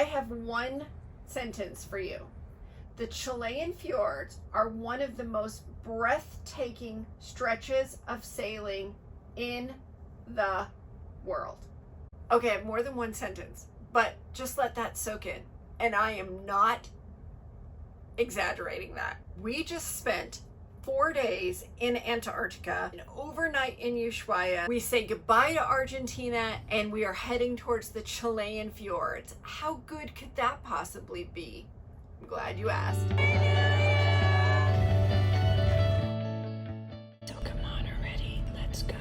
I have one sentence for you. The Chilean fjords are one of the most breathtaking stretches of sailing in the world. Okay, I have more than one sentence, but just let that soak in. And I am not exaggerating that. We just spent 4 days in Antarctica, an overnight in Ushuaia. We say goodbye to Argentina and we are heading towards the Chilean fjords. How good could that possibly be? I'm glad you asked. So come on already, let's go.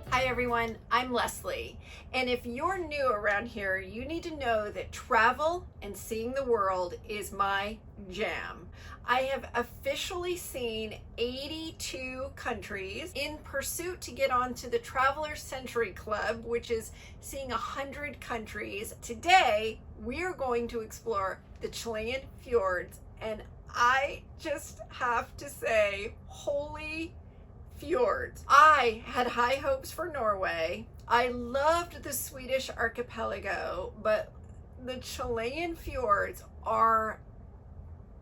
Hi everyone, I'm Leslie. And if you're new around here, you need to know that travel and seeing the world is my jam. I have officially seen 82 countries in pursuit to get onto the Traveler Century Club, which is seeing 100 countries. Today, we are going to explore the Chilean fjords, and I just have to say, holy fjords. I had high hopes for Norway. I loved the Swedish archipelago, but the Chilean fjords are,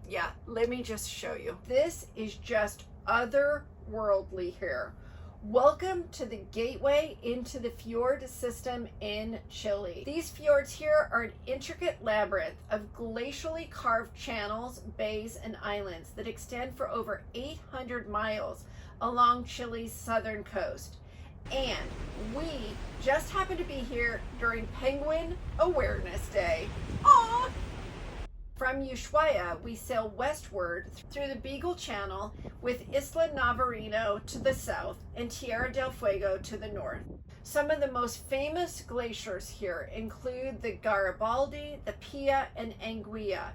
yeah, let me just show you. This is just otherworldly here. Welcome to the gateway into the fjord system in Chile. These fjords here are an intricate labyrinth of glacially carved channels, bays, and islands that extend for over 800 miles along Chile's southern coast. And we just happen to be here during Penguin Awareness Day. Aww! From Ushuaia, we sail westward through the Beagle Channel with Isla Navarino to the south and Tierra del Fuego to the north. Some of the most famous glaciers here include the Garibaldi, the Pia, and Anguilla,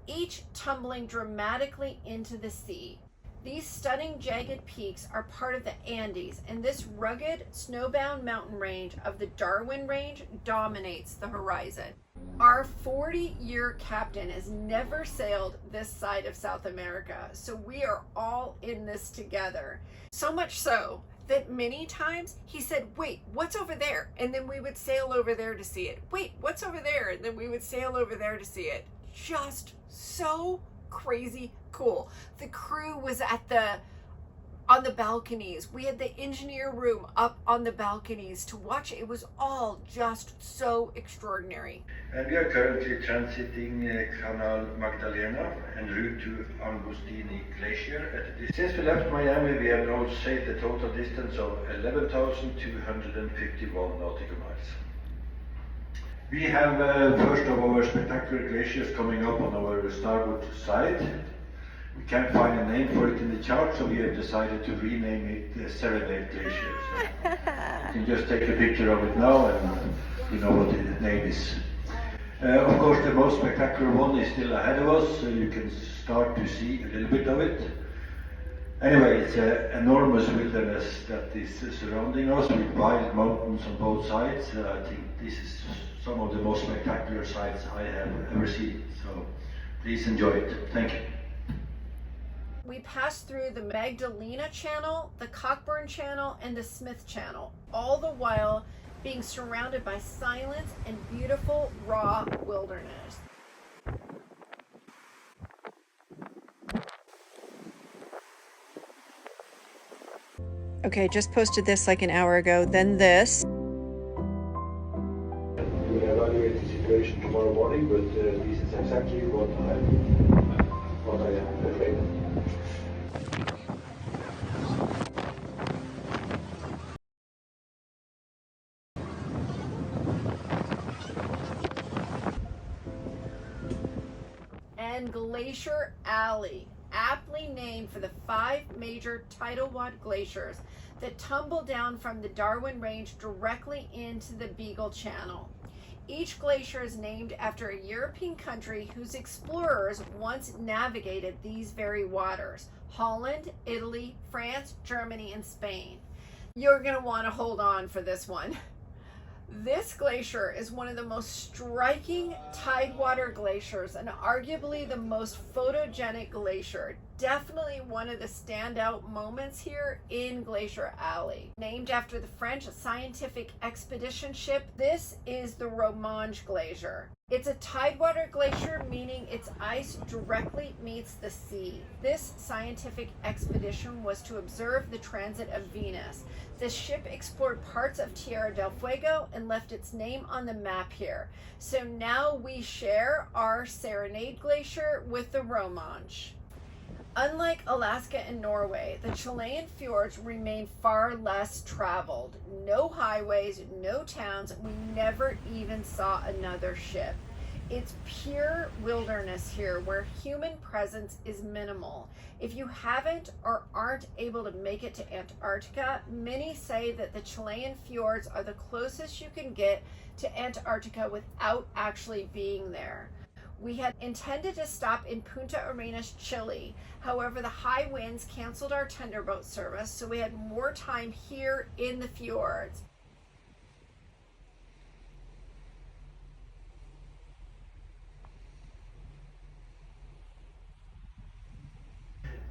each tumbling dramatically into the sea. These stunning jagged peaks are part of the Andes, and this rugged, snowbound mountain range of the Darwin Range dominates the horizon. Our 40-year captain has never sailed this side of South America, so we are all in this together. So much so that many times he said, wait, what's over there? And then we would sail over there to see it. Wait, what's over there? And then we would sail over there to see it. Just so crazy cool. The crew was on the balconies. We had the engineer room up on the balconies to watch it. It was all just so extraordinary. And we are currently transiting Canal Magdalena en route to Angostini Glacier. Since we left Miami, we have now sailed a total distance of 11,251 nautical miles. We have first of our spectacular glaciers coming up on our starboard side. We can't find a name for it in the chart, so we have decided to rename it Serenade Glacier. So you can just take a picture of it now and you know what the name is. Of course, the most spectacular one is still ahead of us, so you can start to see a little bit of it. Anyway, it's an enormous wilderness that is surrounding us with wild mountains on both sides. I think this is some of the most spectacular sights I have ever seen. So please enjoy it. Thank you. We passed through the Magdalena Channel, the Cockburn Channel, and the Smith Channel, all the while being surrounded by silence and beautiful raw wilderness. Okay, just posted this like an hour ago, then this. We will evaluate the situation tomorrow morning, but this is exactly what I am afraid of. And Glacier Alley, aptly named for the 5 major tidal wad glaciers that tumble down from the Darwin Range directly into the Beagle Channel. Each glacier is named after a European country whose explorers once navigated these very waters: Holland, Italy, France, Germany, and Spain. You're going to want to hold on for this one. This glacier is one of the most striking tidewater glaciers and arguably the most photogenic glacier. definitely one of the standout moments here in Glacier Alley. Named after the French scientific expedition ship, this is the Romanche Glacier. It's a tidewater glacier, meaning its ice directly meets the sea. This scientific expedition was to observe the transit of Venus. The ship explored parts of Tierra del Fuego and left its name on the map here. So now we share our Serenade Glacier with the Romanche. Unlike Alaska and Norway, the Chilean fjords remain far less traveled. No highways, no towns, we never even saw another ship. It's pure wilderness here where human presence is minimal. If you haven't or aren't able to make it to Antarctica, many say that the Chilean fjords are the closest you can get to Antarctica without actually being there. We had intended to stop in Punta Arenas, Chile. However, the high winds canceled our tenderboat service, so we had more time here in the fjords.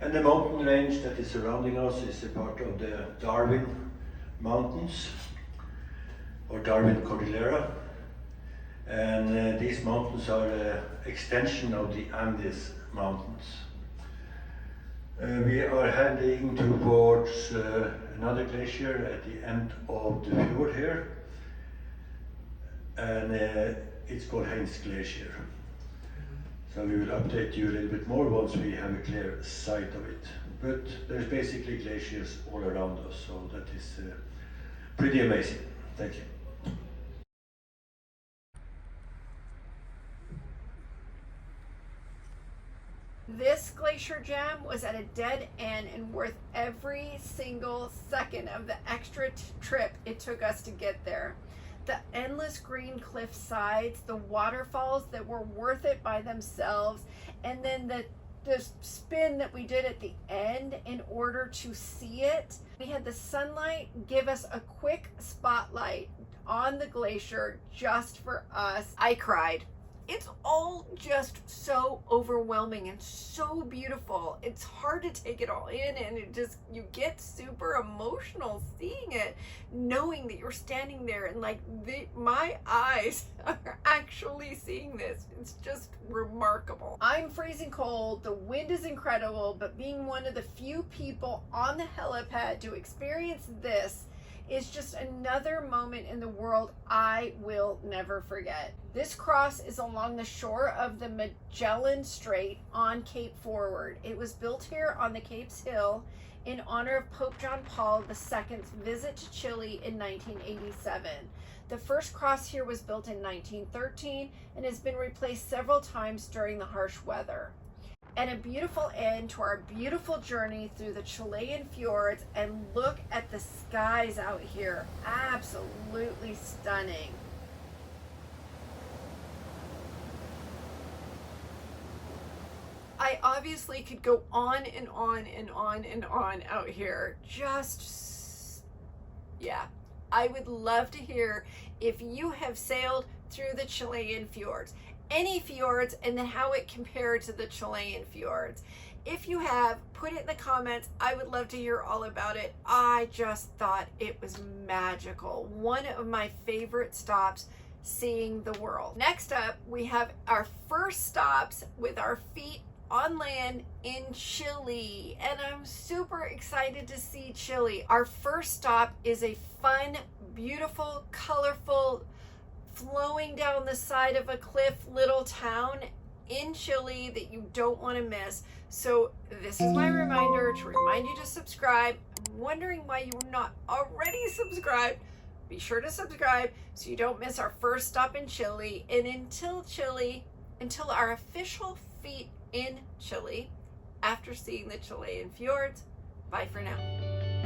And the mountain range that is surrounding us is a part of the Darwin Mountains, or Darwin Cordillera. And these mountains are an extension of the Andes Mountains. We are heading towards another glacier at the end of the fjord here, and it's called Heinz Glacier. So we will update you a little bit more once we have a clear sight of it. But there's basically glaciers all around us, so that is pretty amazing. Thank you. This glacier jam was at a dead end and worth every single second of the extra trip it took us to get there. The endless green cliff sides, the waterfalls that were worth it by themselves, and then the spin that we did at the end in order to see it. We had the sunlight give us a quick spotlight on the glacier just for us. I cried. It's all just so overwhelming and so beautiful. It's hard to take it all in, and you get super emotional seeing it, knowing that you're standing there and like my eyes are actually seeing this. It's just remarkable. I'm freezing cold, the wind is incredible, but being one of the few people on the helipad to experience this is just another moment in the world I will never forget. This cross is along the shore of the Magellan Strait on Cape Forward. It was built here on the Cape's Hill in honor of Pope John Paul II's visit to Chile in 1987. The first cross here was built in 1913 and has been replaced several times during the harsh weather. And a beautiful end to our beautiful journey through the Chilean fjords, and look at the skies out here. Absolutely stunning. I obviously could go on and on and on and on out here. Yeah. I would love to hear if you have sailed through the Chilean fjords. Any fjords, and then how it compared to the Chilean fjords. If you have, put it in the comments. I would love to hear all about it. I just thought it was magical. One of my favorite stops seeing the world. Next up, we have our first stops with our feet on land in Chile, and I'm super excited to see Chile. Our first stop is a fun, beautiful, colorful, flowing down the side of a cliff little town in Chile that you don't want to miss. So this is my reminder to remind you to subscribe. I'm wondering why you're not already subscribed. Be sure to subscribe so you don't miss our first stop in Chile. And until our official feet in Chile, after seeing the Chilean fjords, bye for now.